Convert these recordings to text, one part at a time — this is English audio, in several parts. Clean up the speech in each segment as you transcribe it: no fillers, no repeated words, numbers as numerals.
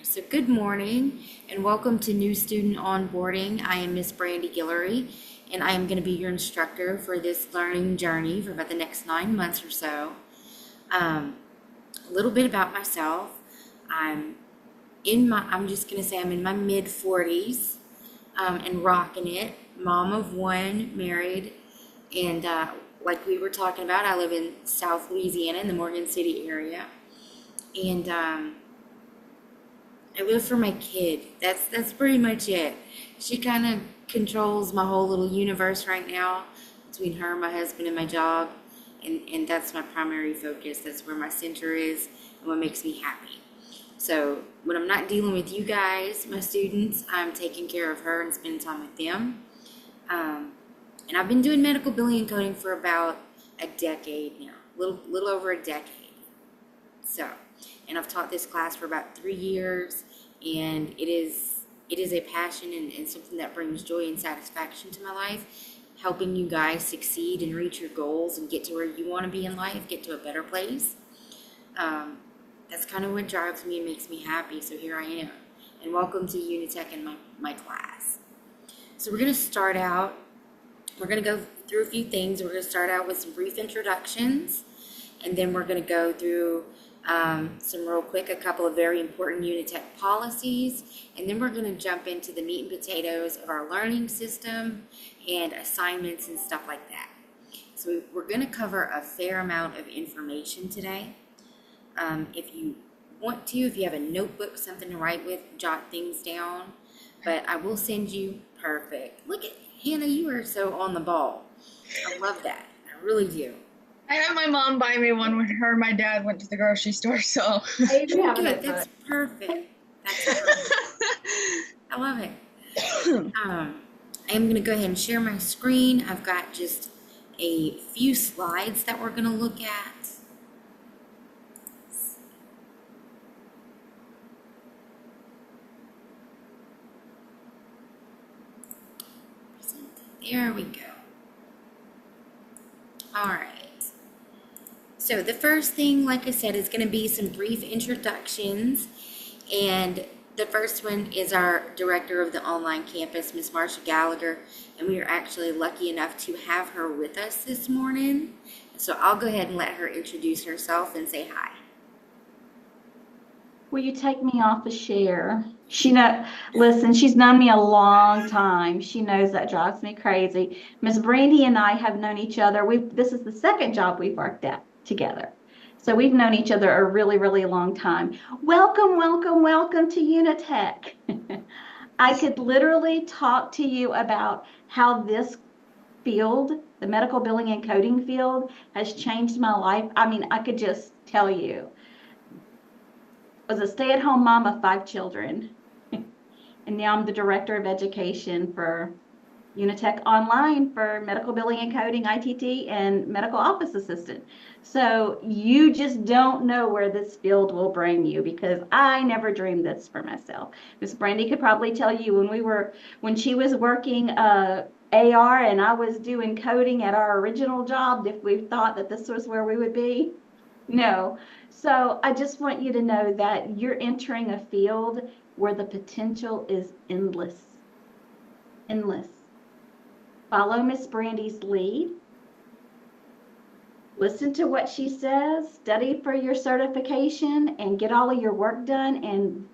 So good morning and welcome to New Student Onboarding. I am Miss Brandy Guillory and I am going to be your instructor for this learning journey for about the next 9 months or so. A little bit about myself. I'm just going to say I'm in my mid 40s and rocking it. Mom of one, married, and like we were talking about, I live in South Louisiana in the Morgan City area. And I live for my kid. That's pretty much it. She kind of controls my whole little universe right now between her, my husband, and my job. And that's my primary focus. That's where my center is and what makes me happy. So when I'm not dealing with you guys, my students, I'm taking care of her and spending time with them. And I've been doing medical billing and coding for about a decade now, little over a decade. So, and I've taught this class for about 3 years, and it is a passion and something that brings joy and satisfaction to my life, helping you guys succeed and reach your goals and get to where you want to be in life, get to a better place. That's kind of what drives me and makes me happy, so here I am. And welcome to Unitech and my class. So we're going to start out, we're going to go through a few things. We're going to start out with some brief introductions, and then we're going to go through a couple of very important Unitech policies, and then we're going to jump into the meat and potatoes of our learning system and assignments and stuff like that. So we're going to cover a fair amount of information today. If you want to, if you have a notebook, something to write with, jot things down, but I will send you perfect. Look at Hannah, you are so on the ball. I love that. I really do. I had my mom buy me one when her and my dad went to the grocery store, so. I even have a Good, notebook. that's perfect. That's perfect. I love it. I am going to go ahead and share my screen. I've got just a few slides that we're going to look at. There we go. All right. So the first thing, like I said, is going to be some brief introductions. And the first one is our director of the online campus, Miss Marsha Gallagher. And we are actually lucky enough to have her with us this morning. So I'll go ahead and let her introduce herself and say hi. Will you take me off the share? Listen, she's known me a long time. She knows that drives me crazy. Miss Brandy and I have known each other. This is the second job we've worked at together. So we've known each other a really, really long time. Welcome, welcome, welcome to Unitech. I could literally talk to you about how this field, the medical billing and coding field, has changed my life. I mean, I could just tell you. I was a stay-at-home mom of 5 children, and now I'm the director of education for Unitech Online for medical billing and coding, ITT, and medical office assistant. So you just don't know where this field will bring you, because I never dreamed this for myself. Miss Brandy could probably tell you when she was working AR and I was doing coding at our original job, if we thought that this was where we would be. No. So I just want you to know that you're entering a field where the potential is endless. Endless. Follow Miss Brandy's lead. Listen to what she says, study for your certification, and get all of your work done, and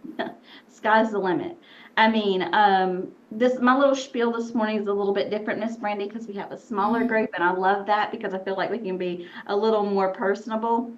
sky's the limit. I mean, my little spiel this morning is a little bit different, Miss Brandy, because we have a smaller group, and I love that because I feel like we can be a little more personable.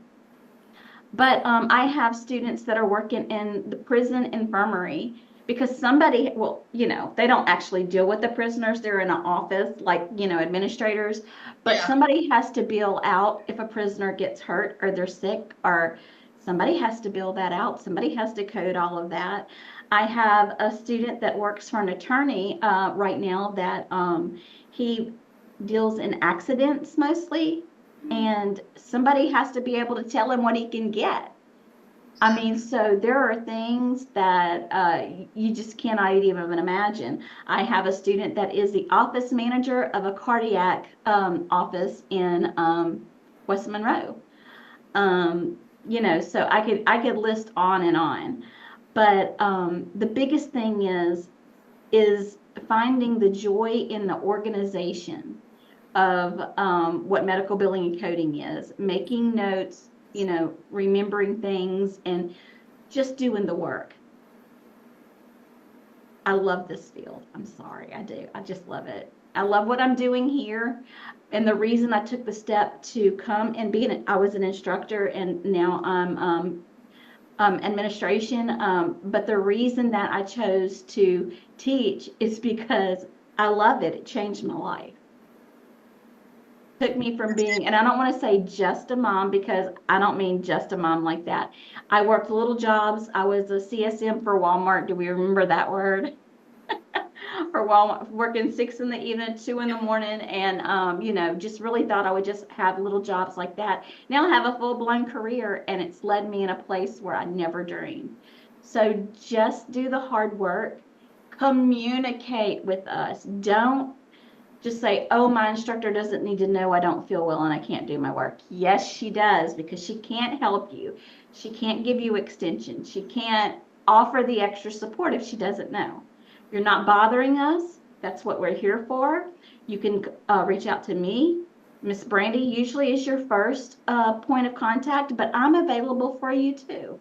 But I have students that are working in the prison infirmary, because somebody, they don't actually deal with the prisoners. They're in an office, like, administrators. But Yeah. Somebody has to bill out if a prisoner gets hurt or they're sick, or somebody has to bill that out. Somebody has to code all of that. I have a student that works for an attorney right now that he deals in accidents mostly, and somebody has to be able to tell him what he can get. I mean, so there are things that you just cannot even imagine. I have a student that is the office manager of a cardiac office in West Monroe. So I could list on and on. But the biggest thing is finding the joy in the organization of what medical billing and coding is, making notes, remembering things, and just doing the work. I love this field. I'm sorry, I do. I just love it. I love what I'm doing here. And the reason I took the step to come and I was an instructor and now I'm administration. But the reason that I chose to teach is because I love it. It changed my life. Took me from being, and I don't want to say just a mom because I don't mean just a mom like that. I worked little jobs. I was a CSM for Walmart. Do we remember that word? For Walmart, working 6 in the evening, 2 in the morning, and just really thought I would just have little jobs like that. Now I have a full-blown career, and it's led me in a place where I never dreamed. So just do the hard work, communicate with us. Don't just say, oh, my instructor doesn't need to know I don't feel well and I can't do my work. Yes, she does, because she can't help you. She can't give you extension. She can't offer the extra support if she doesn't know. You're not bothering us. That's what we're here for. You can reach out to me. Miss Brandy usually is your first point of contact, but I'm available for you too.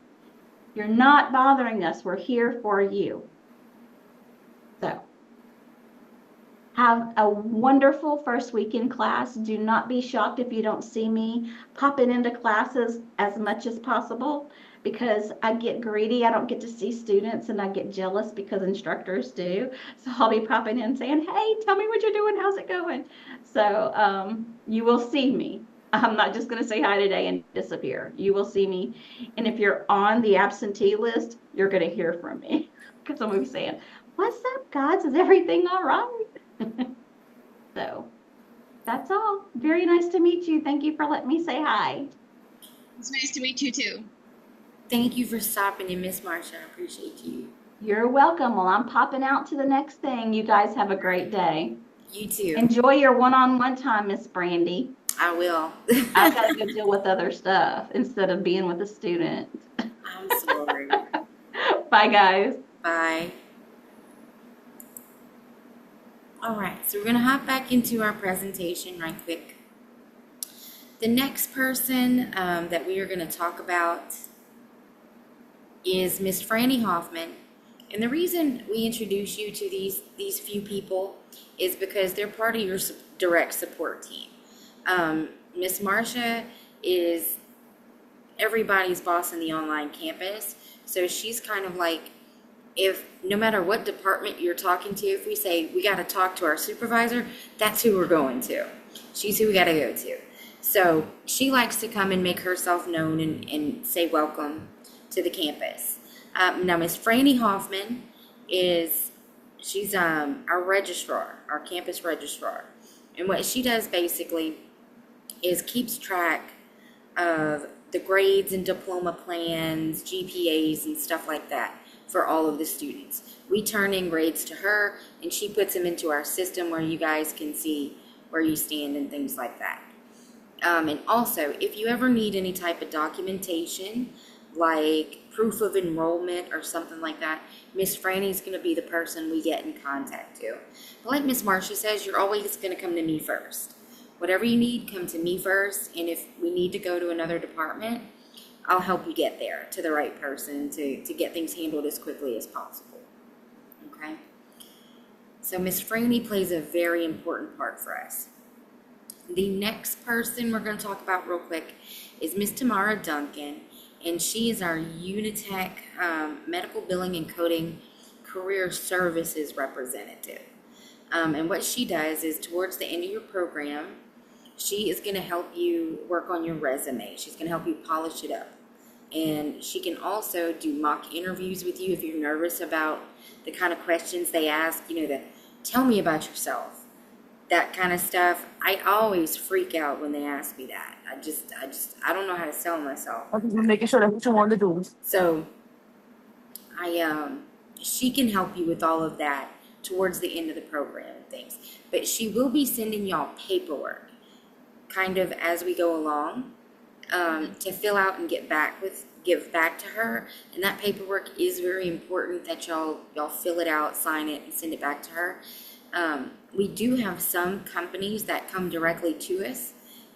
You're not bothering us. We're here for you. So have a wonderful first week in class. Do not be shocked if you don't see me popping into classes as much as possible, because I get greedy. I don't get to see students and I get jealous because instructors do. So I'll be popping in saying, hey, tell me what you're doing. How's it going? So you will see me. I'm not just going to say hi today and disappear. You will see me. And if you're on the absentee list, you're going to hear from me, because I'm going to be saying, what's up, guys? Is everything all right? So that's all. Very nice to meet you. Thank you for letting me say hi. It's nice to meet you too. Thank you for stopping in, Miss Marsha. I appreciate you. You're welcome. Well, I'm popping out to the next thing. You guys have a great day. You too. Enjoy your one-on-one time, Miss Brandy. I will. I've got to go deal with other stuff instead of being with a student. I'm sorry. Bye, guys. Bye. All right, so we're going to hop back into our presentation right quick. The next person that we are going to talk about is Miss Franny Hoffman. And the reason we introduce you to these few people is because they're part of your direct support team. Miss Marsha is everybody's boss in the online campus, so she's kind of like, if no matter what department you're talking to, if we say we got to talk to our supervisor, that's who we're going to. She's who we got to go to. So she likes to come and make herself known and say welcome to the campus. Now, Miss Franny Hoffman she's our registrar, our campus registrar. And what she does basically is keeps track of the grades and diploma plans, GPAs, and stuff like that for all of the students. We turn in grades to her, and she puts them into our system where you guys can see where you stand and things like that. And also, if you ever need any type of documentation, like proof of enrollment or something like that, Miss Franny's going to be the person we get in contact to. But like Miss Marsha says, you're always going to come to me first. Whatever you need, come to me first, and if we need to go to another department, I'll help you get there to the right person to get things handled as quickly as possible. Okay? So Miss Franny plays a very important part for us. The next person we're going to talk about real quick is Miss Tamara Duncan, and she is our Unitech Medical Billing and Coding Career Services representative. And what she does is towards the end of your program, she is going to help you work on your resume. She's going to help you polish it up. And she can also do mock interviews with you if you're nervous about the kind of questions they ask, the tell me about yourself, that kind of stuff. I always freak out when they ask me that. I don't know how to sell myself. Making sure that's what you want to do. So she can help you with all of that towards the end of the program and things. But she will be sending y'all paperwork kind of as we go along to fill out and get back give back to her, and that paperwork is very important that y'all fill it out, sign it, and send it back to her. We do have some companies that come directly to us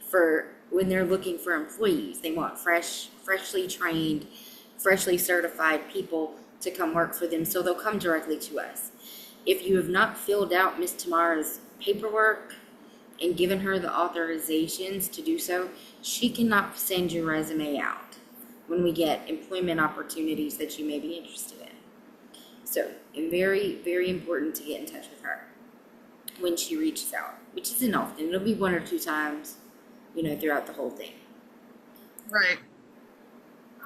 for when they're looking for employees. They want freshly trained, freshly certified people to come work for them, so they'll come directly to us. If you have not filled out Miss Tamara's paperwork and given her the authorizations to do so, she cannot send your resume out when we get employment opportunities that you may be interested in. So, very, very important to get in touch with her when she reaches out, which isn't often. It'll be 1 or 2 times, throughout the whole thing. Right.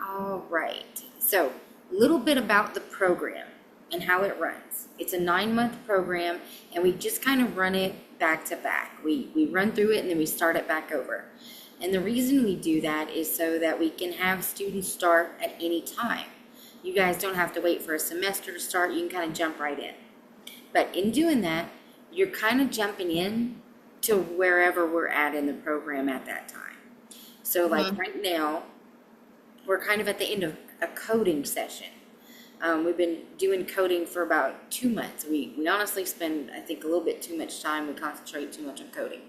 All right. So, a little bit about the program and how it runs. It's a 9-month program, and we just kind of run it back to back. We run through it, and then we start it back over. And the reason we do that is so that we can have students start at any time. You guys don't have to wait for a semester to start. You can kind of jump right in. But in doing that, you're kind of jumping in to wherever we're at in the program at that time. So like right now, we're kind of at the end of a coding session. We've been doing coding for about 2 months. We honestly spend, I think, a little bit too much time. We concentrate too much on coding.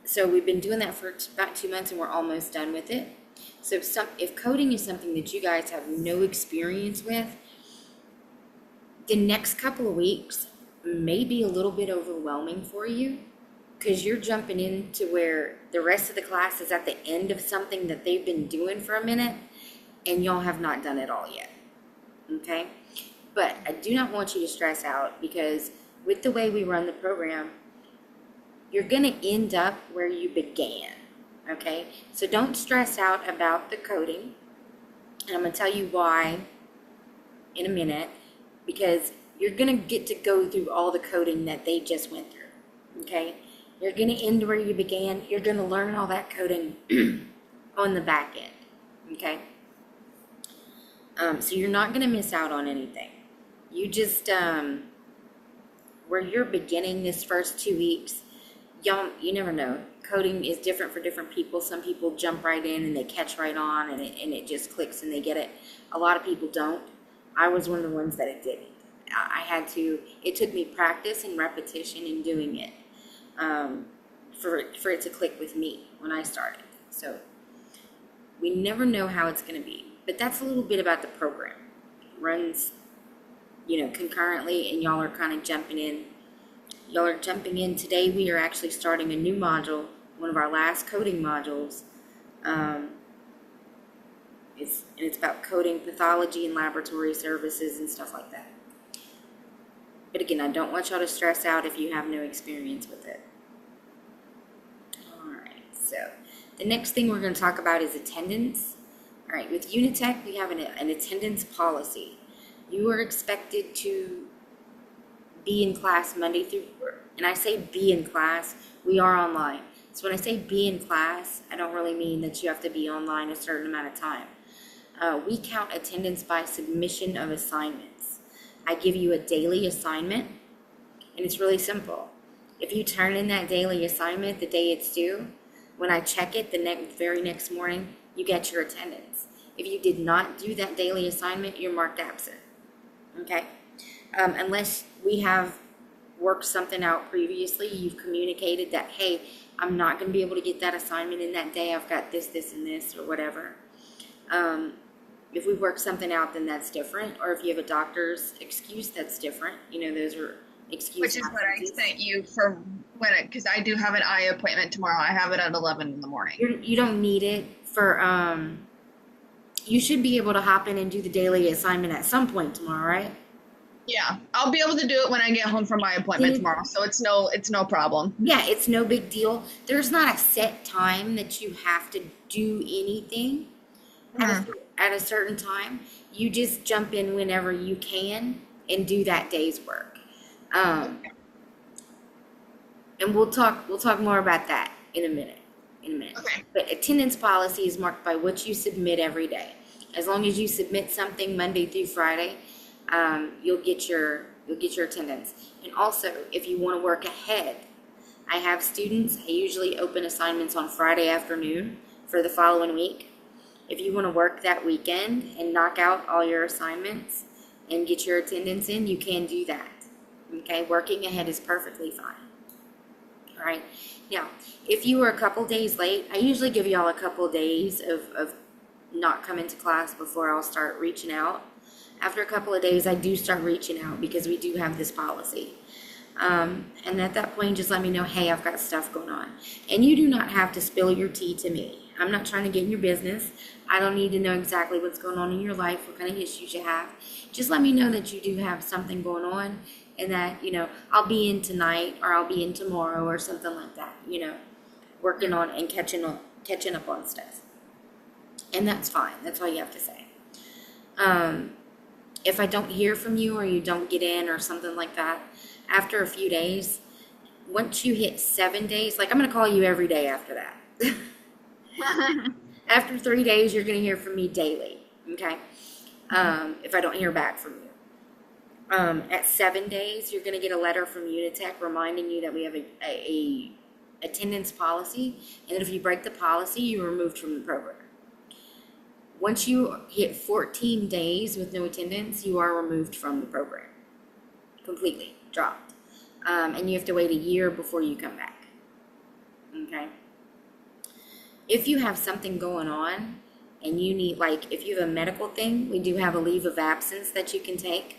So we've been doing that for about 2 months, and we're almost done with it. So if coding is something that you guys have no experience with, the next couple of weeks may be a little bit overwhelming for you, because you're jumping into where the rest of the class is at the end of something that they've been doing for a minute, and y'all have not done it all yet. Okay? But I do not want you to stress out, because with the way we run the program, you're going to end up where you began. Okay? So don't stress out about the coding. And I'm going to tell you why in a minute, because you're going to get to go through all the coding that they just went through. Okay? You're going to end where you began. You're going to learn all that coding on the back end. Okay? So you're not going to miss out on anything. You just, where you're beginning this first 2 weeks, you never know. Coding is different for different people. Some people jump right in and they catch right on, and it just clicks and they get it. A lot of people don't. I was one of the ones that it didn't. It took me practice and repetition in doing it for it to click with me when I started. So we never know how it's going to be. But that's a little bit about the program. It runs, concurrently, and y'all are kind of jumping in. Y'all are jumping in. Today we are actually starting a new module, one of our last coding modules. It's about coding pathology and laboratory services and stuff like that. But again, I don't want y'all to stress out if you have no experience with it. All right, so the next thing we're going to talk about is attendance. All right, with Unitech, we have an attendance policy. You are expected to be in class Monday through, and I say be in class, we are online. So when I say be in class, I don't really mean that you have to be online a certain amount of time. We count attendance by submission of assignments. I give you a daily assignment, and it's really simple. If you turn in that daily assignment the day it's due, when I check it the very next morning, you get your attendance. If you did not do that daily assignment, you're marked absent. Okay? Unless we have worked something out previously, you've communicated that, hey, I'm not going to be able to get that assignment in that day. I've got this, this, and this, or whatever. If we work something out, then that's different. Or if you have a doctor's excuse, that's different. Those are excuses. Which is what I sent you for because I do have an eye appointment tomorrow. I have it at 11 in the morning. You don't need it for, you should be able to hop in and do the daily assignment at some point tomorrow, right? Yeah, I'll be able to do it when I get home from my appointment tomorrow, so it's no problem. Yeah, it's no big deal. There's not a set time that you have to do anything at a certain time. You just jump in whenever you can and do that day's work. And we'll talk more about that in a minute. Okay. But attendance policy is marked by what you submit every day. As long as you submit something Monday through Friday, you'll get your attendance. And also, if you want to work ahead, I have students. I usually open assignments on Friday afternoon for the following week. if you want to work that weekend and knock out all your assignments and get your attendance in, you can do that. Okay, working ahead is perfectly fine. All right. Now, if you were a couple days late, I usually give y'all a couple days of not coming to class before I'll start reaching out. After a couple of days, I do start reaching out because we do have this policy. And at that point, just let me know, hey, I've got stuff going on. And you do not have to spill your tea to me. I'm not trying to get in your business. I don't need to know exactly what's going on in your life, what kind of issues you have. Just let me know that you do have something going on and that, I'll be in tonight or I'll be in tomorrow or something like that, working on and catching up on stuff. And that's fine. That's all you have to say. If I don't hear from you or you don't get in or something like that, after a few days, once you hit 7 days, like I'm going to call you every day after that. After 3 days, you're going to hear from me daily, okay? If I don't hear back from you. At 7 days, you're going to get a letter from Unitech reminding you that we have a attendance policy, and that if you break the policy, you're removed from the program. Once you hit 14 days with no attendance, you are removed from the program. Completely dropped. And you have to wait a year before you come back. Okay? If you have something going on and you need, like, if you have a medical thing, we do have a leave of absence that you can take.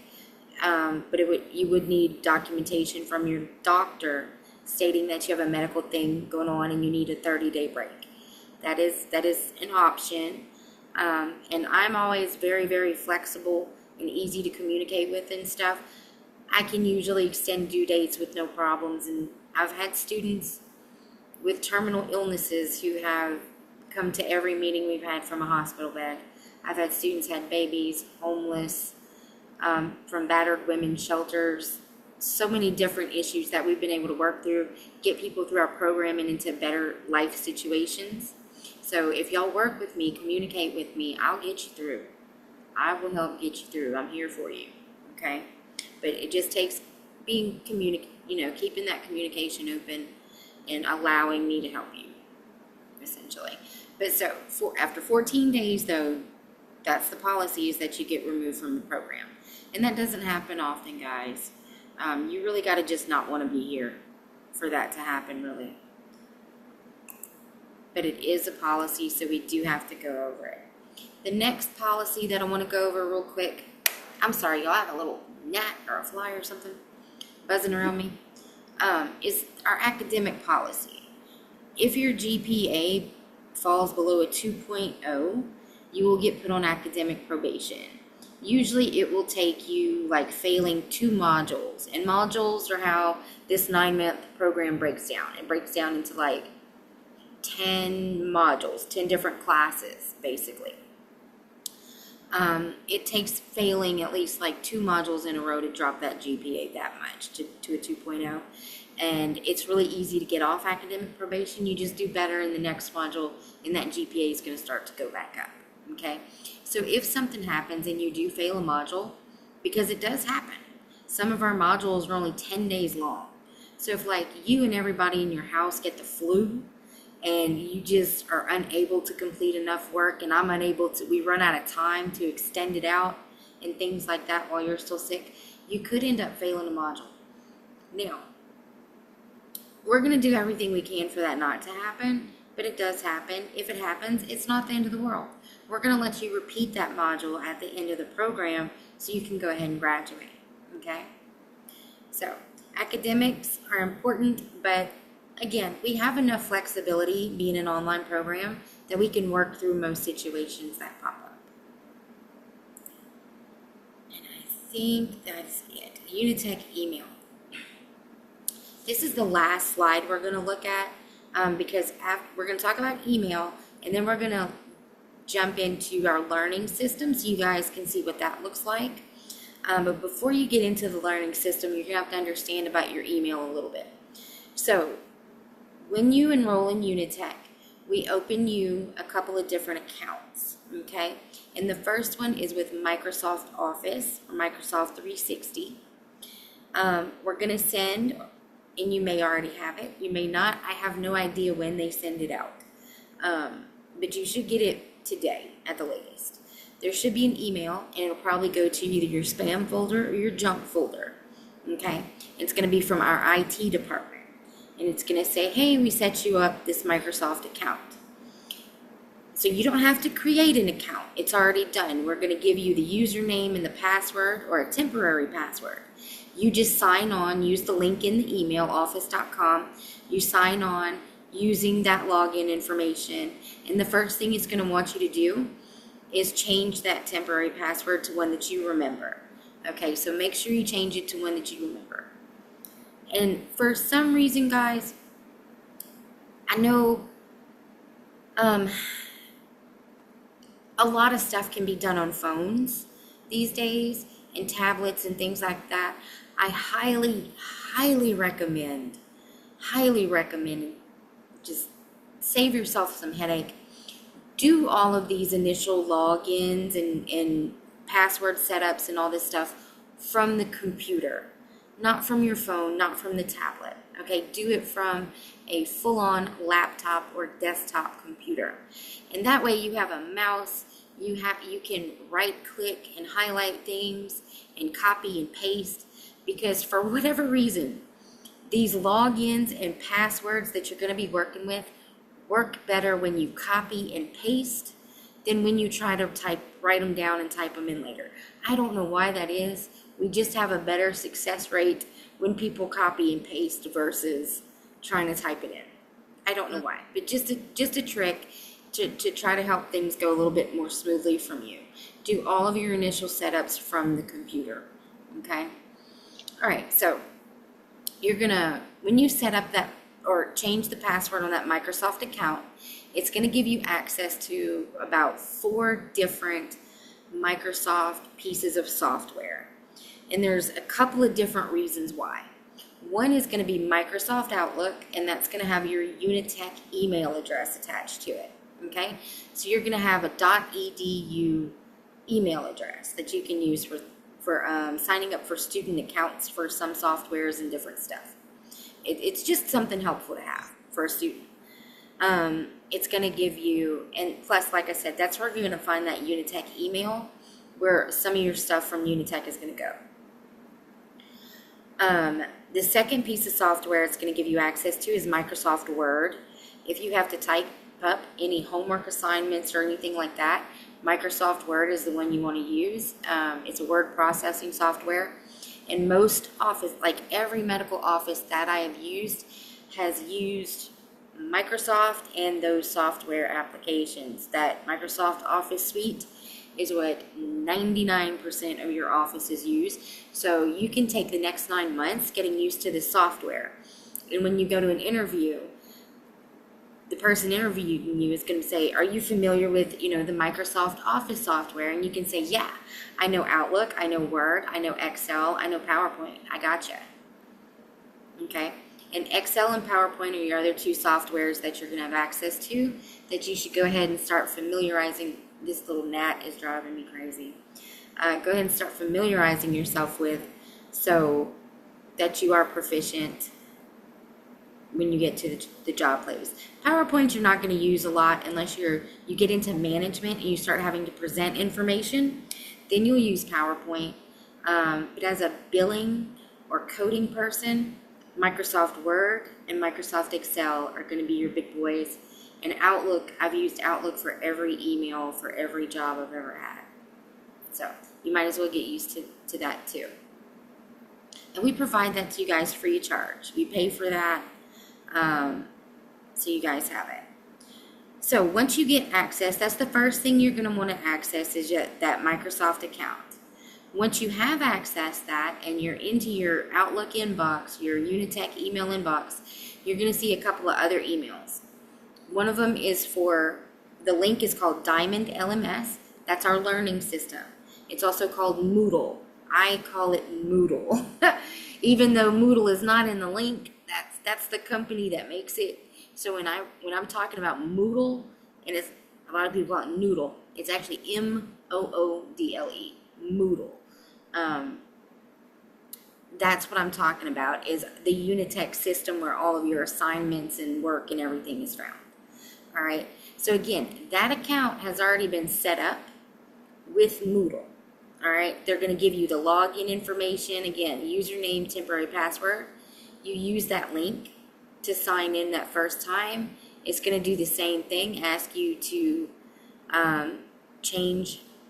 But you would need documentation from your doctor stating that you have a medical thing going on and you need a 30-day break. That is an option. And I'm always very, very flexible and easy to communicate with and stuff. I can usually extend due dates with no problems. And I've had students with terminal illnesses who have come to every meeting we've had from a hospital bed. I've had students had babies, homeless, from battered women's shelters, so many different issues that we've been able to work through, get people through our program and into better life situations. So if y'all work with me, communicate with me, I'll get you through. I will help get you through. I'm here for you, okay? But it just takes being keeping that communication open and allowing me to help you, essentially. But so after 14 days, though, that's the policy, is that you get removed from the program. And that doesn't happen often, guys. You really got to just not want to be here for that to happen, really. But it is a policy, so we do have to go over it. The next policy that I want to go over real quick, I'm sorry, y'all, I have a little gnat or a fly or something buzzing around me, is our academic policy. If your GPA falls below a 2.0, you will get put on academic probation. Usually it will take you like failing 2 modules. And modules are how this 9-month program breaks down. It breaks down into like 10 modules, 10 different classes, basically. It takes failing at least like 2 modules in a row to drop that GPA that much to a 2.0. And it's really easy to get off academic probation. You just do better in the next module and that GPA is going to start to go back up. Okay? So if something happens and you do fail a module, because it does happen, some of our modules are only 10 days long. So if like you and everybody in your house get the flu and you just are unable to complete enough work and I'm unable to, we run out of time to extend it out and things like that while you're still sick, you could end up failing a module. Now, we're going to do everything we can for that not to happen, but it does happen. If it happens, it's not the end of the world. We're going to let you repeat that module at the end of the program so you can go ahead and graduate, okay? So, academics are important, but again, we have enough flexibility being an online program that we can work through most situations that pop up. And I think that's it. Unitech email. This is the last slide we're going to look at because we're going to talk about email and then we're going to jump into our learning system so you guys can see what that looks like. But before you get into the learning system, you're going to have to understand about your email a little bit. So when you enroll in Unitech, we open you a couple of different accounts, okay? And the first one is with Microsoft Office or Microsoft 360. We're going to send, and you may already have it, you may not. I have no idea when they send it out. But you should get it today at the latest. There should be an email, and it'll probably go to either your spam folder or your junk folder. Okay? It's going to be from our IT department. And it's going to say, hey, we set you up this Microsoft account. So you don't have to create an account. It's already done. We're going to give you the username and the password, or a temporary password. You just sign on, use the link in the email, office.com. You sign on using that login information. And the first thing it's going to want you to do is change that temporary password to one that you remember. Okay, so make sure you change it to one that you remember. And for some reason, guys, I know a lot of stuff can be done on phones these days and tablets and things like that. I highly recommend, just save yourself some headache. Do all of these initial logins and password setups and all this stuff from the computer, not from your phone, not from the tablet. Okay, do it from a full-on laptop or desktop computer. And that way you have a mouse, you can right-click and highlight things and copy and paste, because for whatever reason, these logins and passwords that you're going to be working with work better when you copy and paste than when you try to write them down and type them in later. I don't know why that is. We just have a better success rate when people copy and paste versus trying to type it in. I don't know why, but just a trick to try to help things go a little bit more smoothly from you. Do all of your initial setups from the computer, okay? All right, so you're gonna, when you set up that or change the password on that Microsoft account, it's gonna give you access to about 4 different Microsoft pieces of software. And there's a couple of different reasons why. One is going to be Microsoft Outlook, and that's going to have your Unitech email address attached to it. Okay? So you're going to have a .edu email address that you can use for signing up for student accounts for some softwares and different stuff. It's just something helpful to have for a student. It's going to give you, and plus, like I said, that's where you're going to find that Unitech email where some of your stuff from Unitech is going to go. The second piece of software it's going to give you access to is Microsoft Word. If you have to type up any homework assignments or anything like that, Microsoft Word is the one you want to use. It's a word processing software. And most office, like every medical office that I have used, has used Microsoft and those software applications. That Microsoft Office suite is what 99% of your offices use. So you can take the next 9 months getting used to this software. And when you go to an interview, the person interviewing you is going to say, are you familiar with, the Microsoft Office software? And you can say, yeah, I know Outlook, I know Word, I know Excel, I know PowerPoint. I gotcha. Okay? And Excel and PowerPoint are your other 2 softwares that you're going to have access to that you should go ahead and start familiarizing. This little gnat is driving me crazy. Go ahead and start familiarizing yourself with so that you are proficient when you get to the job place. PowerPoint you're not going to use a lot unless you get into management and you start having to present information. Then you'll use PowerPoint. But as a billing or coding person, Microsoft Word and Microsoft Excel are going to be your big boys. And Outlook, I've used Outlook for every email, for every job I've ever had. So you might as well get used to that too. And we provide that to you guys free of charge. We pay for that, so you guys have it. So once you get access, that's the first thing you're going to want to access is that Microsoft account. Once you have accessed that and you're into your Outlook inbox, your Unitech email inbox, you're going to see a couple of other emails. One of them is the link is called Diamond LMS. That's our learning system. It's also called Moodle. I call it Moodle. Even though Moodle is not in the link, that's the company that makes it. So when I'm talking about Moodle, and it's a lot of people call it Noodle, it's actually Moodle. Moodle. That's what I'm talking about, is the Unitech system where all of your assignments and work and everything is found. All right. So again, that account has already been set up with Moodle. All right, they're going to give you the login information. Again, username, temporary password. You use that link to sign in that first time. It's going to do the same thing, ask you to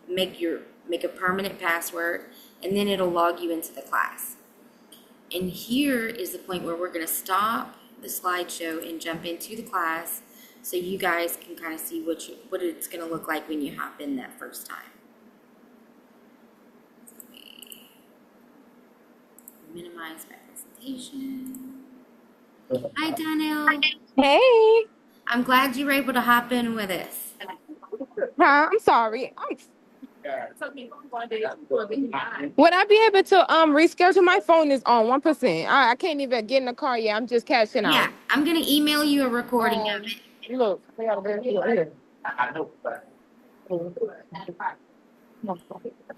make a permanent password, and then it'll log you into the class. And here is the point where we're going to stop the slideshow and jump into the class so you guys can kind of see what it's going to look like when you hop in that first time. Let me minimize my presentation. Hi, Donnell. Hey. I'm glad you were able to hop in with us. Huh? I'm sorry. Would I be able to reschedule? My phone is on 1%. I can't even get in the car yet. I'm just cashing Yeah, out. I'm going to email you a recording of it. Look, they got a very good here.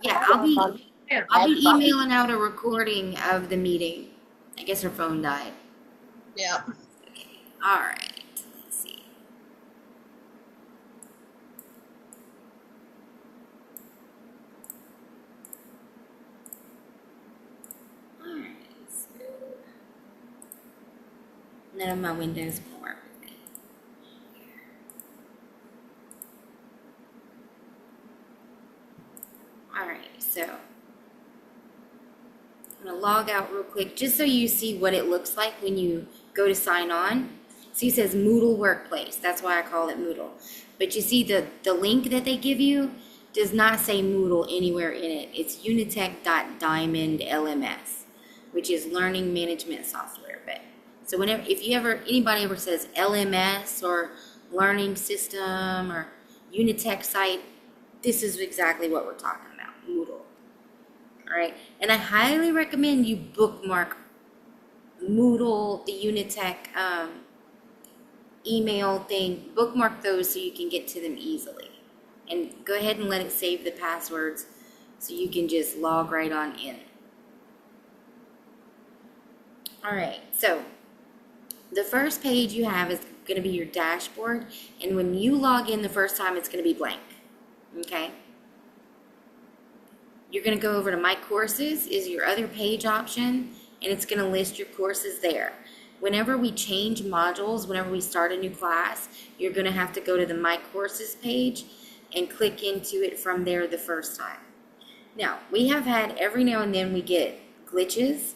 Yeah, I'll be emailing out a recording of the meeting. I guess her phone died. Yeah. Okay. All right. Let's see. All right. So none of my windows will work with me. All right. So I'm going to log out real quick just so you see what it looks like when you go to sign on. See, it says Moodle Workplace. That's why I call it Moodle. But you see the link that they give you does not say Moodle anywhere in it. It's unitech.diamond LMS, which is learning management software. But so anybody ever says LMS or learning system or Unitech site, this is exactly what we're talking about, Moodle. All right, and I highly recommend you bookmark Moodle, the Unitech email thing. Bookmark those so you can get to them easily. And go ahead and let it save the passwords so you can just log right on in. All right, so the first page you have is going to be your dashboard. And when you log in the first time, it's going to be blank. Okay? You're going to go over to My Courses is your other page option, and it's going to list your courses there. Whenever we change modules, whenever we start a new class, you're going to have to go to the My Courses page and click into it from there the first time. Now, we have had every now and then we get glitches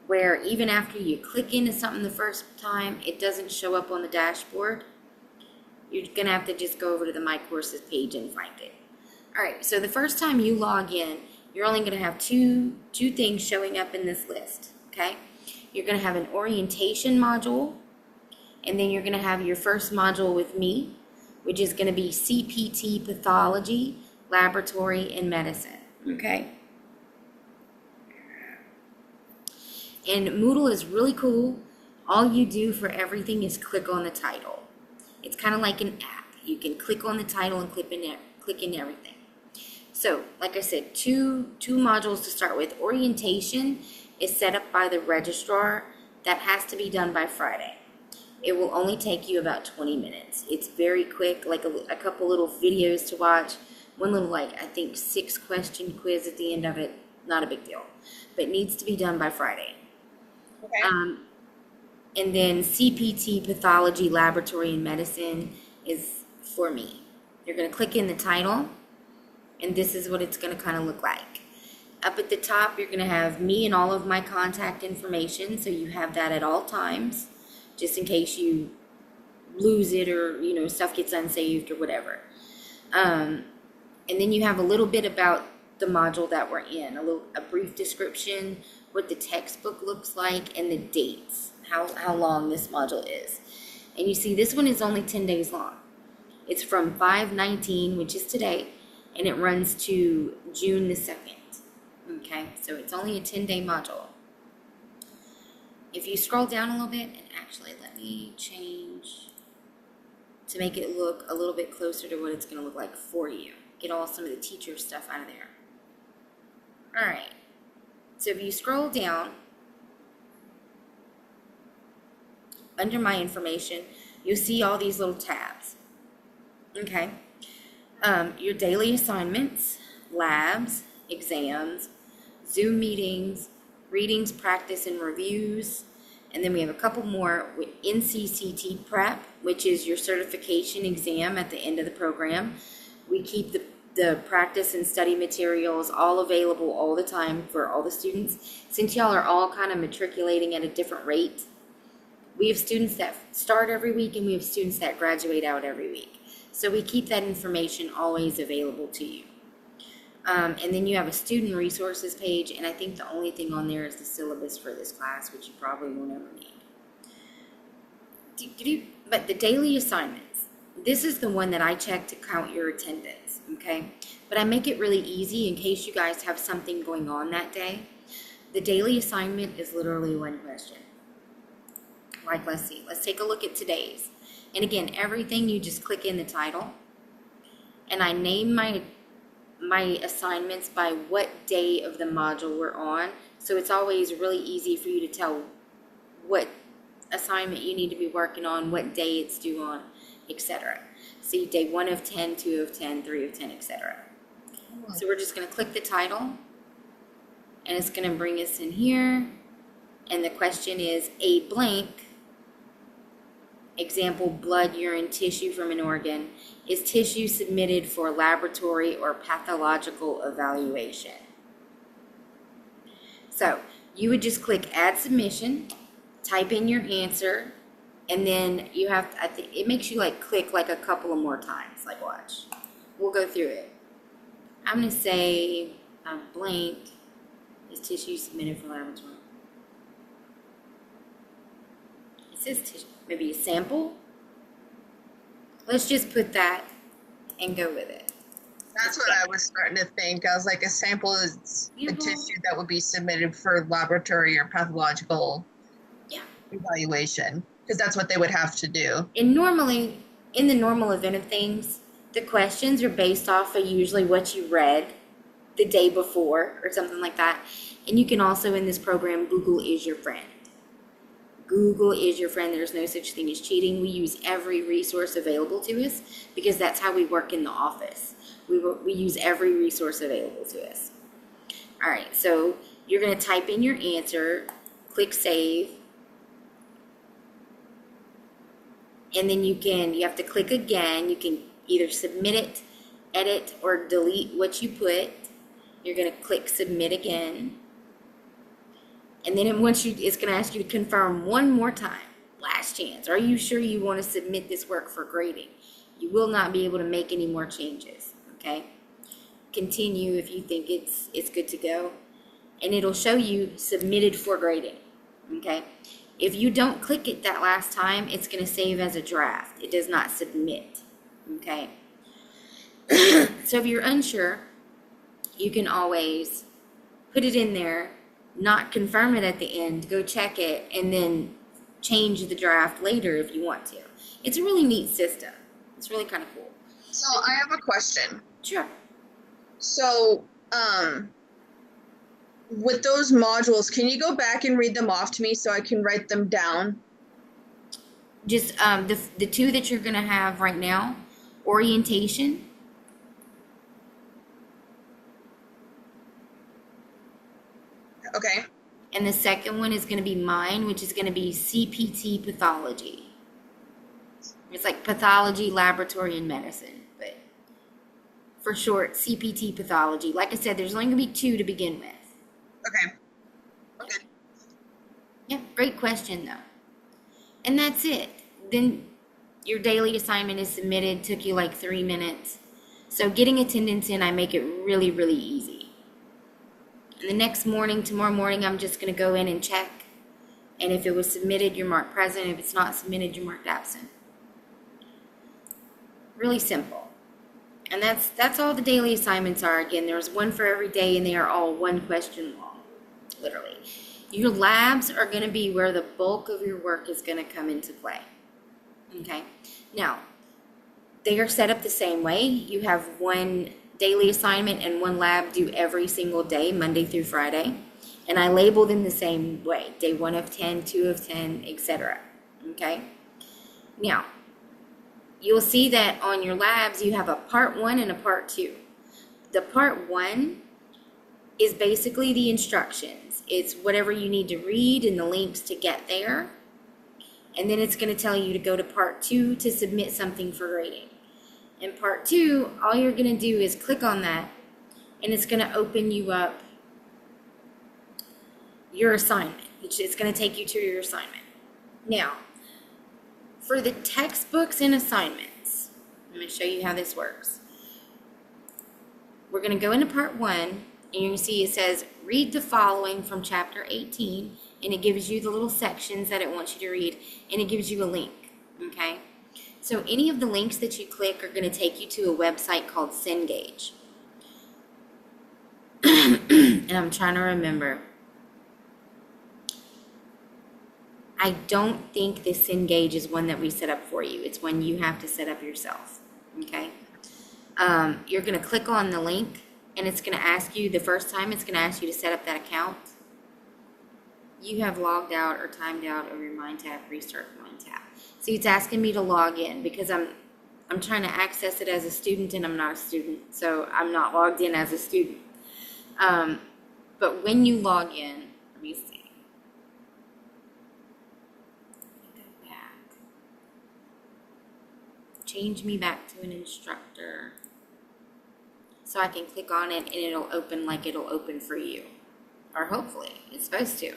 where even after you click into something the first time, it doesn't show up on the dashboard. You're going to have to just go over to the My Courses page and find it. All right, so the first time you log in, you're only going to have two things showing up in this list, okay? You're going to have an orientation module, and then you're going to have your first module with me, which is going to be CPT Pathology, Laboratory, and Medicine, okay? And Moodle is really cool. All you do for everything is click on the title. It's kind of like an app. You can click on the title and click in everything. So, like I said, two modules to start with. Orientation is set up by the registrar. That has to be done by Friday. It will only take you about 20 minutes. It's very quick, like a couple little videos to watch. One little, I think 6-question quiz at the end of it. Not a big deal. But it needs to be done by Friday. Okay. And then CPT, Pathology, Laboratory, and Medicine is for me. You're going to click in the title, and this is what it's going to kind of look like. Up at the top, you're going to have me and all of my contact information, so you have that at all times, just in case you lose it or, stuff gets unsaved or whatever. And then you have a little bit about the module that we're in, a brief description, what the textbook looks like, and the dates, how long this module is. And you see, this one is only 10 days long. It's from 5/19, which is today, and it runs to June the 2nd. Okay, so it's only a 10-day module. If you scroll down a little bit, and actually let me change to make it look a little bit closer to what it's going to look like for you. Get some of the teacher stuff out of there. All right, so if you scroll down, under my information, you'll see all these little tabs. Okay. Your daily assignments, labs, exams, Zoom meetings, readings, practice, and reviews. And then we have a couple more with NCCT prep, which is your certification exam at the end of the program. We keep the practice and study materials all available all the time for all the students. Since y'all are all kind of matriculating at a different rate, we have students that start every week and we have students that graduate out every week. So we keep that information always available to you. And then you have a student resources page, and I think the only thing on there is the syllabus for this class, which you probably won't ever need. But the daily assignments, this is the one that I check to count your attendance, okay? But I make it really easy in case you guys have something going on that day. The daily assignment is literally one question. Like, let's see, let's take a look at today's. And again, everything you just click in the title, and I name my assignments by what day of the module we're on. So it's always really easy for you to tell what assignment you need to be working on, what day it's due on, etc. See, day 1 of 10, 2 of 10, 3 of 10, etc. So we're just going to click the title, and it's going to bring us in here. And the question is a blank, example, blood, urine, tissue from an organ, is tissue submitted for laboratory or pathological evaluation? So you would just click add submission, type in your answer, and then you have, I think it makes you like click like a couple of more times. Like, watch. We'll go through it. I'm going to say blank is tissue submitted for laboratory. It says tissue, maybe a sample. Let's just put that and go with it. That's what I was starting to think. I was like, a sample is a tissue that would be submitted for laboratory or pathological evaluation, because that's what they would have to do. And normally, in the normal event of things, the questions are based off of usually what you read the day before or something like that. And you can also, in this program, Google is your friend. Google is your friend. There's no such thing as cheating. We use every resource available to us because that's how we work in the office. We use every resource available to us. All right, so you're going to type in your answer, click save, and then you have to click again. You can either submit it, edit, or delete what you put. You're going to click submit again. And then it's going to ask you to confirm one more time. Last chance. Are you sure you want to submit this work for grading? You will not be able to make any more changes. Okay? Continue if you think it's good to go. And it'll show you submitted for grading. Okay? If you don't click it that last time, it's going to save as a draft. It does not submit. Okay? So if you're unsure, you can always put it in there, not confirm it at the end, go check it, and then change the draft later if you want to. It's a really neat system. It's really kind of cool. So I have a question. Sure. So, with those modules, can you go back and read them off to me so I can write them down? Just the two that you're going to have right now, orientation. Okay. And the second one is going to be mine, which is going to be CPT pathology. It's like pathology, laboratory, and medicine, but for short, CPT pathology. Like I said, there's only going to be two to begin with. Okay. Okay. Yeah, great question though. And that's it. Then your daily assignment is submitted, took you like 3 minutes. So getting attendance in, I make it really, really easy. And the next morning, tomorrow morning, I'm just going to go in and check. And if it was submitted, you're marked present. If it's not submitted, you're marked absent. Really simple. And that's all the daily assignments are. Again, there's one for every day, and they are all one question long, literally. Your labs are going to be where the bulk of your work is going to come into play. Okay? Now, they are set up the same way. You have one daily assignment and one lab due every single day, Monday through Friday. And I label them the same way. Day 1 of 10, 2 of 10, etc. Okay? Now, you'll see that on your labs, you have a part 1 and a part 2. The part 1 is basically the instructions. It's whatever you need to read and the links to get there. And then it's going to tell you to go to part 2 to submit something for grading. In part 2, all you're going to do is click on that, and it's going to open you up your assignment. It's going to take you to your assignment. Now, for the textbooks and assignments, I'm going to show you how this works. We're going to go into part 1, and you're going to see it says, read the following from chapter 18, and it gives you the little sections that it wants you to read, and it gives you a link, okay? So any of the links that you click are going to take you to a website called Cengage. And I'm trying to remember. I don't think this Cengage is one that we set up for you. It's one you have to set up yourself, okay? You're going to click on the link, and it's going to ask you, the first time it's going to ask you to set up that account. You have logged out or timed out of your MindTap, restart MindTap. See, it's asking me to log in because I'm trying to access it as a student, and I'm not a student, so I'm not logged in as a student. But when you log in, let me see. Go back. Change me back to an instructor. So I can click on it and it'll open like it'll open for you. Or hopefully, it's supposed to.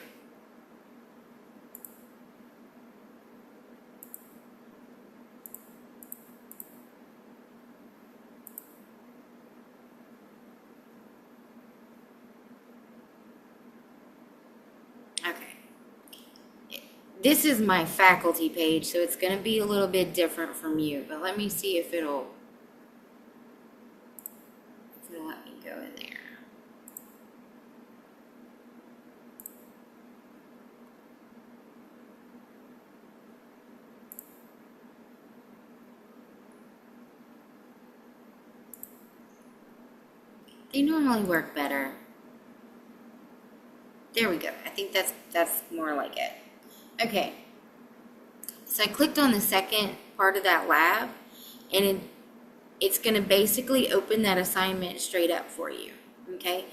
This is my faculty page, so it's going to be a little bit different from you. But let me see if it'll let me go in there. They normally work better. There we go. I think that's more like it. Okay, so I clicked on the second part of that lab, and it's going to basically open that assignment straight up for you, okay?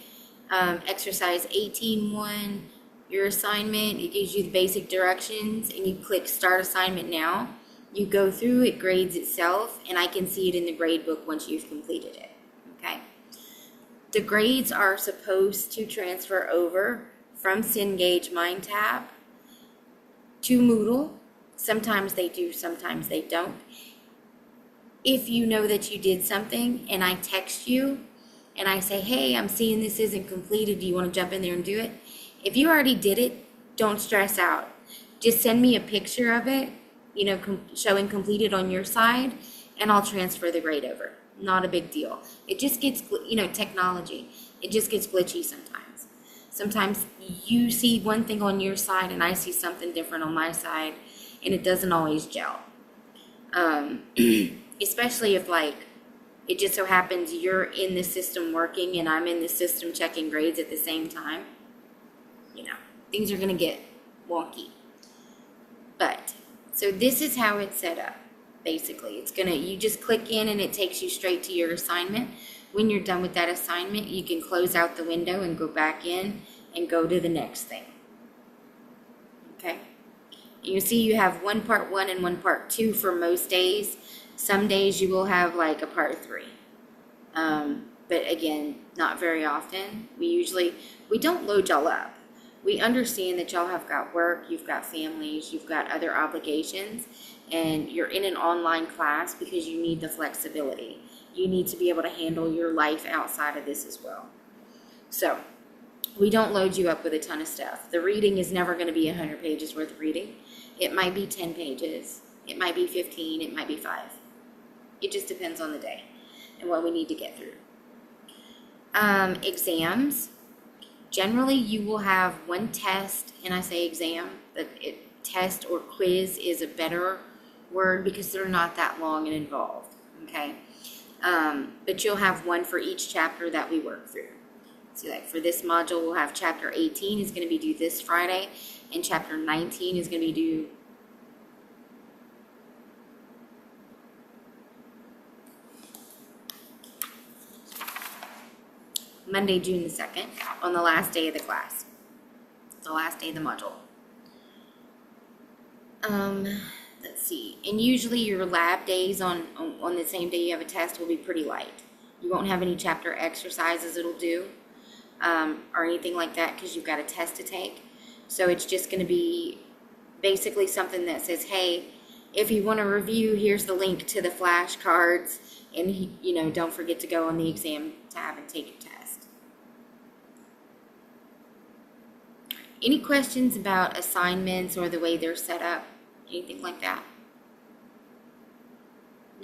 Exercise 18.1, your assignment, it gives you the basic directions, and you click Start Assignment Now. You go through, it grades itself, and I can see it in the grade book once you've completed it, okay? The grades are supposed to transfer over from Cengage MindTap to Moodle. Sometimes they do, sometimes they don't. If you know that you did something and I text you and I say, hey, I'm seeing this isn't completed, do you want to jump in there and do it? If you already did it, don't stress out. Just send me a picture of it, you know, showing completed on your side, and I'll transfer the grade over. Not a big deal. It just gets, you know, technology. It just gets glitchy sometimes. Sometimes you see one thing on your side and I see something different on my side, and it doesn't always gel. Especially if, like, it just so happens you're in the system working and I'm in the system checking grades at the same time. You know, things are going to get wonky. But, so this is how it's set up, basically. You just click in and it takes you straight to your assignment. When you're done with that assignment, you can close out the window and go back in and go to the next thing. Okay? You see you have one part 1 and one part 2 for most days. Some days you will have like a part 3. But again, not very often. We don't load y'all up. We understand that y'all have got work, you've got families, you've got other obligations, and you're in an online class because you need the flexibility. You need to be able to handle your life outside of this as well. So, we don't load you up with a ton of stuff. The reading is never going to be 100 pages worth of reading. It might be 10 pages. It might be 15. It might be 5. It just depends on the day and what we need to get through. Exams. Generally, you will have one test, and I say exam, but test or quiz is a better word because they're not that long and involved, okay? But you'll have one for each chapter that we work through. So like for this module, we'll have chapter 18 is going to be due this Friday, and chapter 19 is going to be due Monday, June the 2nd, on the last day of the class, the last day of the module. Let's see, and usually your lab days on the same day you have a test will be pretty light. You won't have any chapter exercises it'll do, or anything like that, because you've got a test to take. So it's just going to be basically something that says, hey, if you want to review, here's the link to the flashcards, and don't forget to go on the exam tab and take your test. Any questions about assignments or the way they're set up? Anything like that?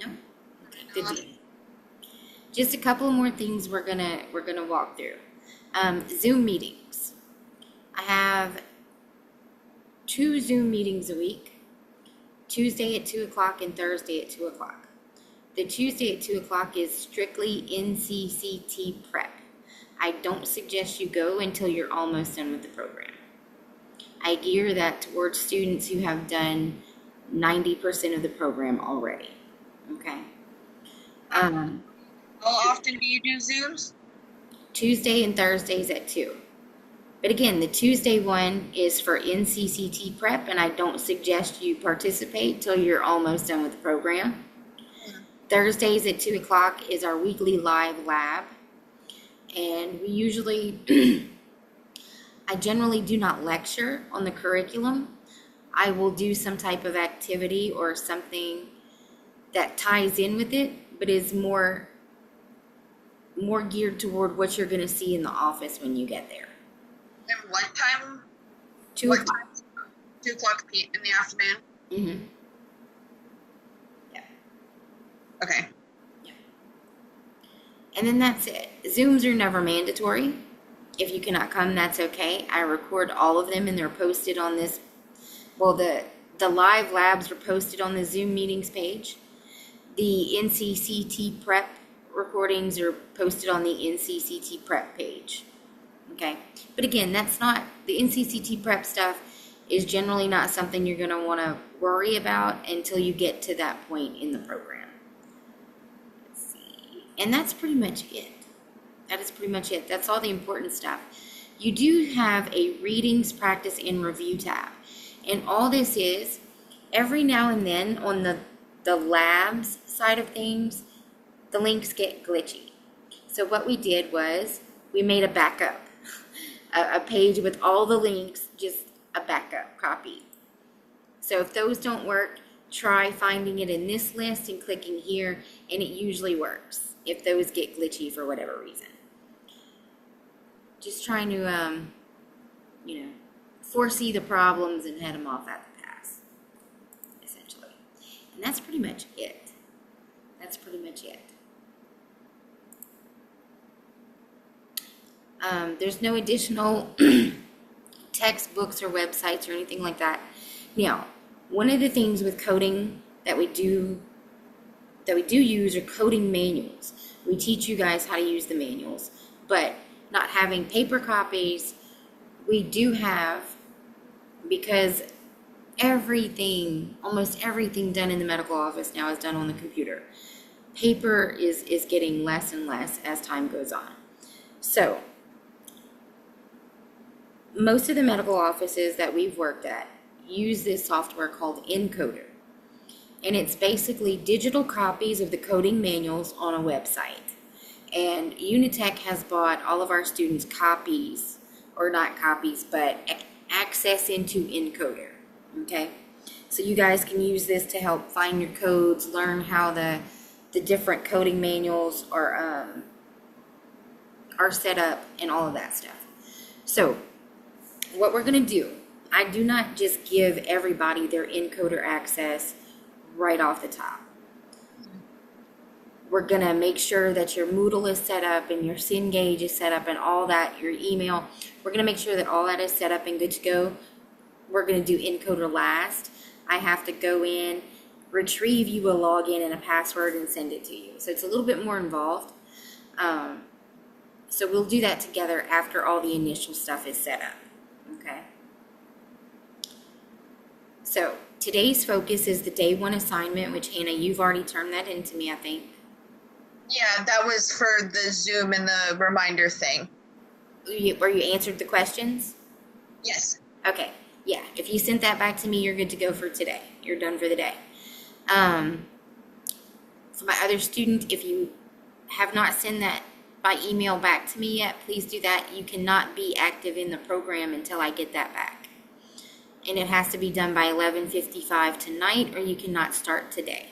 No? Okay, good deal. Just a couple more things we're gonna walk through. Zoom meetings. I have 2 Zoom meetings a week. Tuesday at 2 o'clock and Thursday at 2 o'clock. The Tuesday at 2 o'clock is strictly NCCT prep. I don't suggest you go until you're almost done with the program. I gear that towards students who have done 90% of the program already. Okay. How often do you do Zooms? Tuesday and Thursdays at 2. But again, the Tuesday one is for NCCT prep, and I don't suggest you participate till you're almost done with the program. Thursdays at 2 o'clock is our weekly live lab. And we usually, I generally do not lecture on the curriculum. I will do some type of activity or something that ties in with it, but is more geared toward what you're going to see in the office when you get there. And what time? 2 What o'clock. time? 2 o'clock in the afternoon? Mm-hmm. Yeah. Okay. Yeah. And then that's it. Zooms are never mandatory. If you cannot come, that's okay. I record all of them and they're posted on this. Well, the live labs are posted on the Zoom meetings page. The NCCT prep recordings are posted on the NCCT prep page. Okay. But again, that's not, the NCCT prep stuff is generally not something you're going to want to worry about until you get to that point in the program. Let's see. And that's pretty much it. That is pretty much it. That's all the important stuff. You do have a readings, practice, and review tab. And all this is, every now and then on the labs side of things, the links get glitchy. So what we did was we made a backup, a page with all the links, just a backup copy. So if those don't work, try finding it in this list and clicking here, and it usually works if those get glitchy for whatever reason. Just trying to, foresee the problems and head them off at the pass, essentially. And that's pretty much it. That's pretty much it. There's no additional textbooks or websites or anything like that. Now, one of the things with coding that we do use are coding manuals. We teach you guys how to use the manuals, but not having paper copies, we do have, because almost everything done in the medical office now is done on the computer. Paper is getting less and less as time goes on. So, most of the medical offices that we've worked at use this software called Encoder. And it's basically digital copies of the coding manuals on a website. And Unitech has bought all of our students copies, or not copies, but access into Encoder. Okay? So you guys can use this to help find your codes, learn how the different coding manuals are set up, and all of that stuff. So, what we're going to do, I do not just give everybody their Encoder access right off the top. We're going to make sure that your Moodle is set up and your Cengage is set up and all that, your email. We're going to make sure that all that is set up and good to go. We're going to do Encoder last. I have to go in, retrieve you a login and a password, and send it to you. So it's a little bit more involved. So we'll do that together after all the initial stuff is set up. Okay? So today's focus is the day one assignment, which Hannah, you've already turned that into me, I think. Yeah, that was for the Zoom and the reminder thing. Where you answered the questions? Yes. Okay, yeah. If you sent that back to me, you're good to go for today. You're done for the day. For my other student, if you have not sent that by email back to me yet, please do that. You cannot be active in the program until I get that back. And it has to be done by 11:55 tonight, or you cannot start today.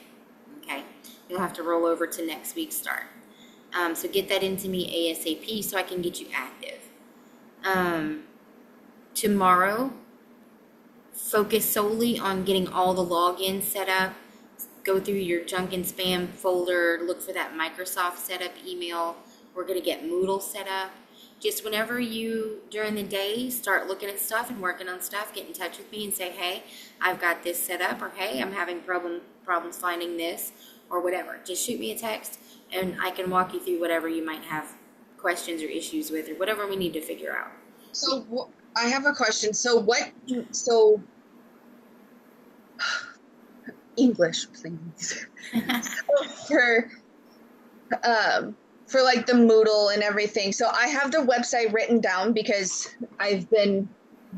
Okay? You'll have to roll over to next week's start. So get that into me ASAP so I can get you active. Tomorrow, focus solely on getting all the logins set up. Go through your junk and spam folder, look for that Microsoft setup email. We're going to get Moodle set up. Just whenever you, during the day, start looking at stuff and working on stuff, get in touch with me and say, hey, I've got this set up, or hey, I'm having problems finding this, or whatever. Just shoot me a text, and I can walk you through whatever you might have questions or issues with, or whatever we need to figure out. So I have a question. So English, please. For like the Moodle and everything. So I have the website written down because I've been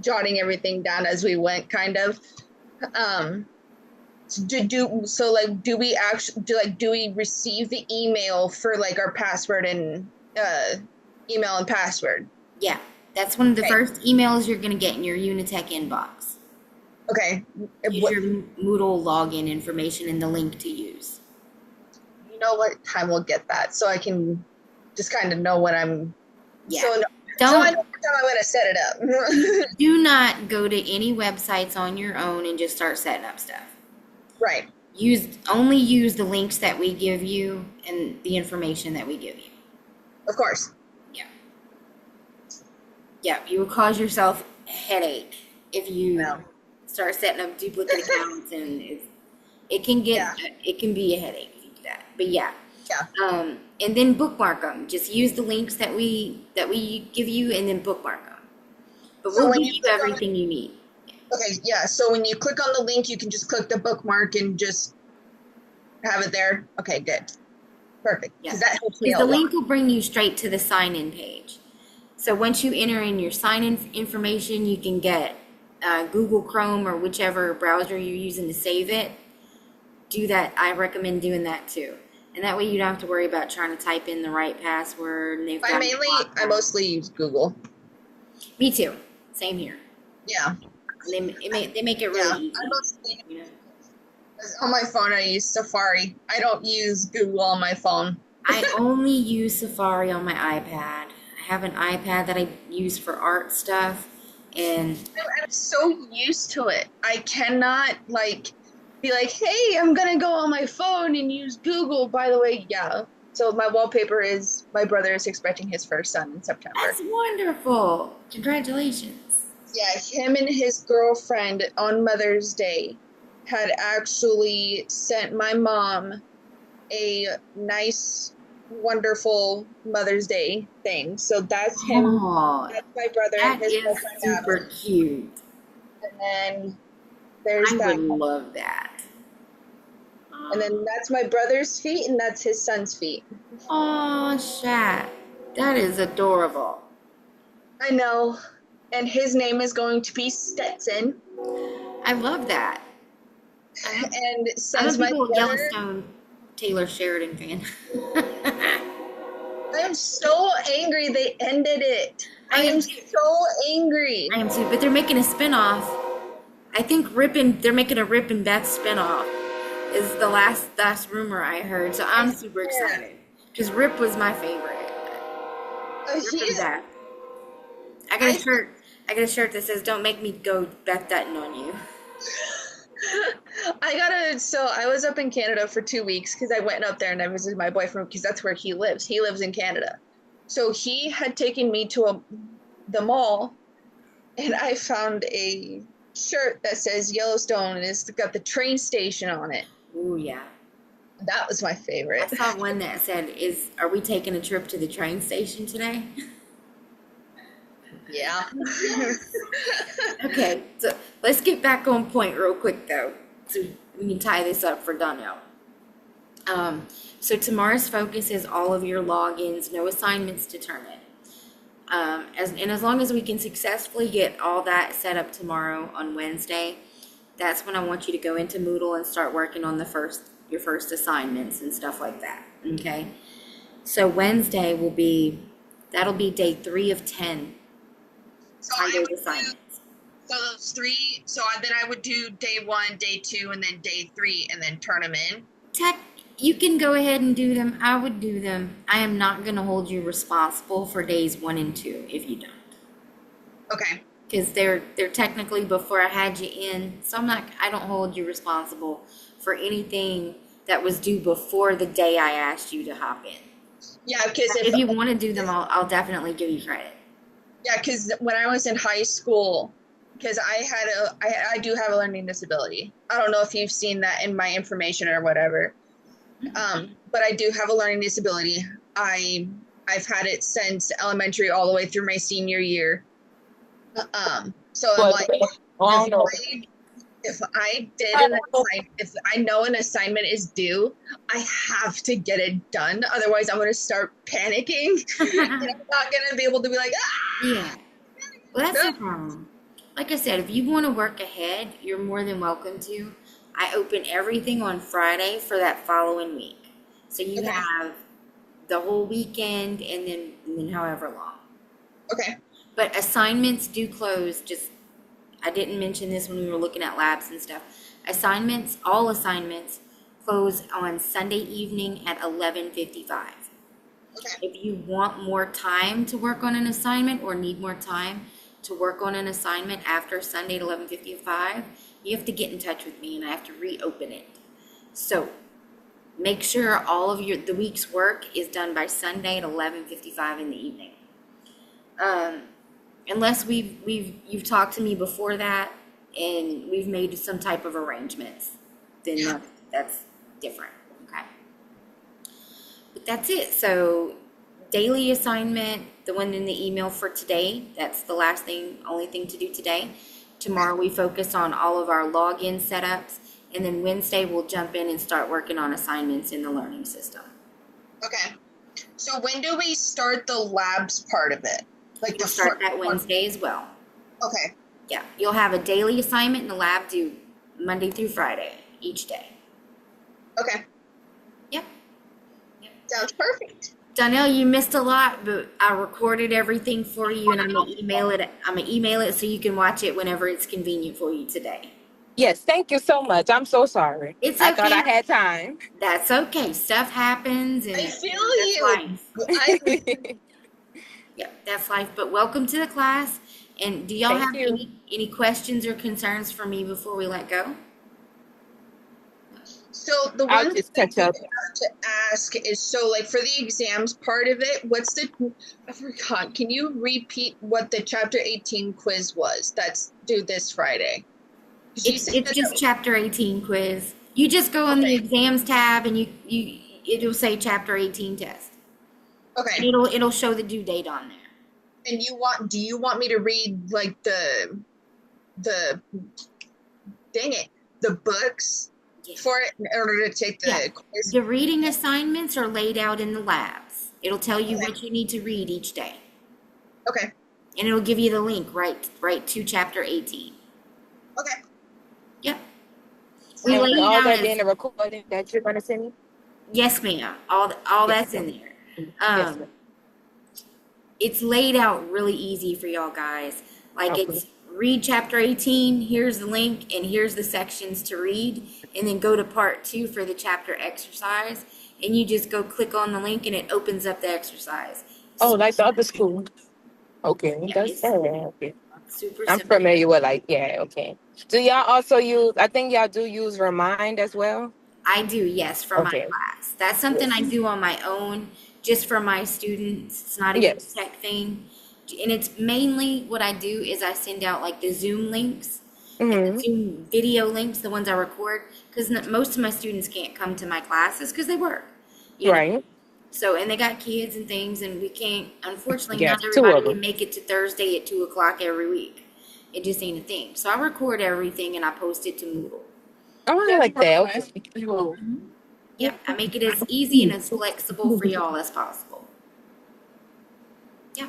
jotting everything down as we went, kind of. Do we receive the email for like our password and email and password? Yeah, that's one of the first emails you're going to get in your Unitech inbox. Okay. Is your Moodle login information and the link to use. You know what time we'll get that, so I can just kind of know what I'm. Yeah. So I know what time I'm going to set it up. Do not go to any websites on your own and just start setting up stuff. Right. Only use the links that we give you and the information that we give you. Of course. Yeah. Yeah, you will cause yourself a headache if you start setting up duplicate accounts, and it can be a headache if you do that. But yeah. And then bookmark them. Just use the links that we give you, and then bookmark them. But we'll give you everything you need. Okay, yeah. So when you click on the link, you can just click the bookmark and just have it there. Okay, good. Perfect. Yeah. That helps me the link will bring you straight to the sign-in page. So once you enter in your sign-in information, you can get Google Chrome or whichever browser you're using to save it. Do that. I recommend doing that too. And that way you don't have to worry about trying to type in the right password. And I mostly use Google. Me too. Same here. Yeah. They make it really easy. On my phone, I use Safari. I don't use Google on my phone. I only use Safari on my iPad. I have an iPad that I use for art stuff, and I'm so used to it. I cannot be like, hey, I'm gonna go on my phone and use Google. By the way, yeah. So my wallpaper is my brother is expecting his first son in September. That's wonderful. Congratulations. Yeah, him and his girlfriend on Mother's Day had actually sent my mom a nice, wonderful Mother's Day thing. So that's him. Aww, that's my brother. That and his is super cute. And then there's I would love that. And then that's my brother's feet, and that's his son's feet. Oh, Shat. That is adorable. I know. And his name is going to be Stetson. I love that. And I'm since my a Yellowstone Taylor Sheridan fan. I'm so angry they ended it. I am so angry. I am too, but they're making a spinoff. I think they're making a Rip and Beth spinoff is the last rumor I heard. So I'm super excited. Because Rip was my favorite. Beth. I got a shirt that says, "Don't make me go Beth Dutton on you." I was up in Canada for 2 weeks because I went up there and I visited my boyfriend because that's where he lives. He lives in Canada. So he had taken me to the mall, and I found a shirt that says Yellowstone, and it's got the train station on it. Ooh, yeah. That was my favorite. I saw one that said, are we taking a trip to the train station today? Yeah. Okay, so let's get back on point real quick, though, so we can tie this up for Donnell. So tomorrow's focus is all of your logins, no assignments to turn in. As long as we can successfully get all that set up tomorrow on Wednesday, that's when I want you to go into Moodle and start working on your first assignments and stuff like that. Okay. So Wednesday that'll be day 3 of 10 So on I those would assignments. So those 3. So then I would do day 1, day 2, and then day 3, and then turn them in. You can go ahead and do them. I would do them. I am not going to hold you responsible for days 1 and 2 if you don't. Okay. Because they're technically before I had you in, so I don't hold you responsible for anything that was due before the day I asked you to hop in. Yeah, because If you want to do them, I'll definitely give you credit. Yeah, because when I was in high school, because I do have a learning disability. I don't know if you've seen that in my information or whatever. But I do have a learning disability. I've had it since elementary all the way through my senior year. So I'm like, if I know an assignment is due, I have to get it done. Otherwise, I'm going to start panicking. And I'm not going to be able to be like, Yeah. Well, that's no problem. Like I said, if you want to work ahead, you're more than welcome to. I open everything on Friday for that following week. So you have the whole weekend and then however long. Okay. But assignments do close. I didn't mention this when we were looking at labs and stuff. All assignments close on Sunday evening at 11:55. Okay. If you want more time to work on an assignment or need more time to work on an assignment after Sunday at 11:55, you have to get in touch with me and I have to reopen it. So make sure all of the week's work is done by Sunday at 11:55 in the evening. Unless you've talked to me before that and we've made some type of arrangements, then that's different. Okay. But that's it. So daily assignment, the one in the email for today, that's the only thing to do today. Tomorrow we focus on all of our login setups, and then Wednesday we'll jump in and start working on assignments in the learning system. Okay. So when do we start the labs part of it? Like We'll start that Wednesday as well. Okay. Yeah, you'll have a daily assignment in the lab due Monday through Friday each day. Okay. Yep. Sounds perfect. Donnell, you missed a lot, but I recorded everything for you, and I'm gonna email it so you can watch it whenever it's convenient for you today. Yes, thank you so much. I'm so sorry. It's I okay. thought I had time. That's okay. Stuff happens, and I feel that's you. life. Yeah, that's life. But welcome to the class. And do y'all have any questions or concerns for me before we let go? So the I'll one just thing catch up. I have to ask is, so like for the exams part of it, I forgot, can you repeat what the chapter 18 quiz was that's due this Friday? It's just chapter 18 quiz. You just go on the exams tab and it'll say chapter 18 test. Okay. And it'll show the due date on there. And do you want me to read like the books for it in order to take the quiz? The reading assignments are laid out in the labs. It'll tell you what you need to read each day. Okay. And it'll give you the link right to chapter 18. Okay. Yep. We all that in the recording that you're gonna send me? Yes, ma'am. All that's in there. It's laid out really easy for y'all guys. Like it's read chapter 18, here's the link, and here's the sections to read, and then go to part 2 for the chapter exercise, and you just go click on the link and it opens up the exercise. Oh, like the other school. Okay, that's okay. Super I'm simple. familiar with okay. Do y'all also I think y'all do use Remind as well? I do, yes, for my class. That's something I do on my own, just for my students. It's not a tech thing. And it's mainly what I do is I send out like the Zoom links, and the Zoom video links, the ones I record, because most of my students can't come to my classes because they work. Right. So, and they got kids and things, and we can't, unfortunately, not everybody can make it to Thursday at 2:00 every week. It just ain't a thing. So I record everything and I post it to Moodle. Oh, I like that. Okay. Yep, I make it as easy and as flexible for y'all as possible. Yeah.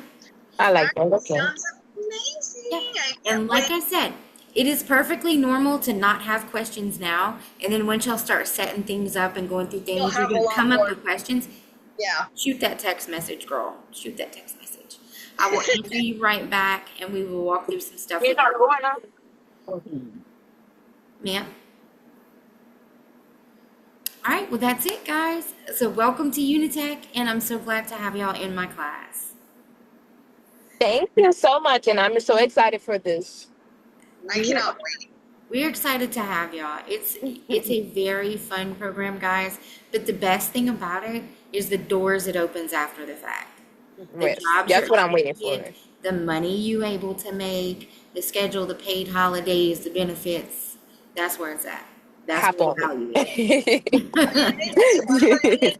I like that. Okay. Sounds amazing. Yeah. I can't And like wait. I said, it is perfectly normal to not have questions now. And then once y'all start setting things up and going through You'll things, you're have a going to lot come up more. with questions. Yeah. Shoot that text message, girl. Shoot that text message. I will answer you right back, and we will walk through some stuff. You're not going up? Yeah. All right, well, that's it, guys. So welcome to Unitech, and I'm so glad to have y'all in my class. Thank you so much, and I'm so excited for this. I cannot wait. We're excited to have y'all. It's a very fun program, guys. But the best thing about it is the doors it opens after the fact. The Yes, jobs that's you're what I'm able waiting to for. get, the money you able to make, the schedule, the paid holidays, the benefits. That's where it's at. That's Hop where on the value it. is.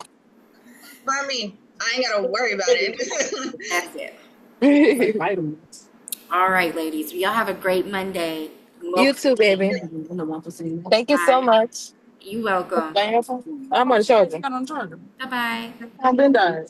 But I mean, I ain't gotta worry about it. That's it. All right, ladies. Y'all have a great Monday. You too, baby. Thank you so Bye. much. You're welcome. I'm on the charger. Bye-bye. I've been done.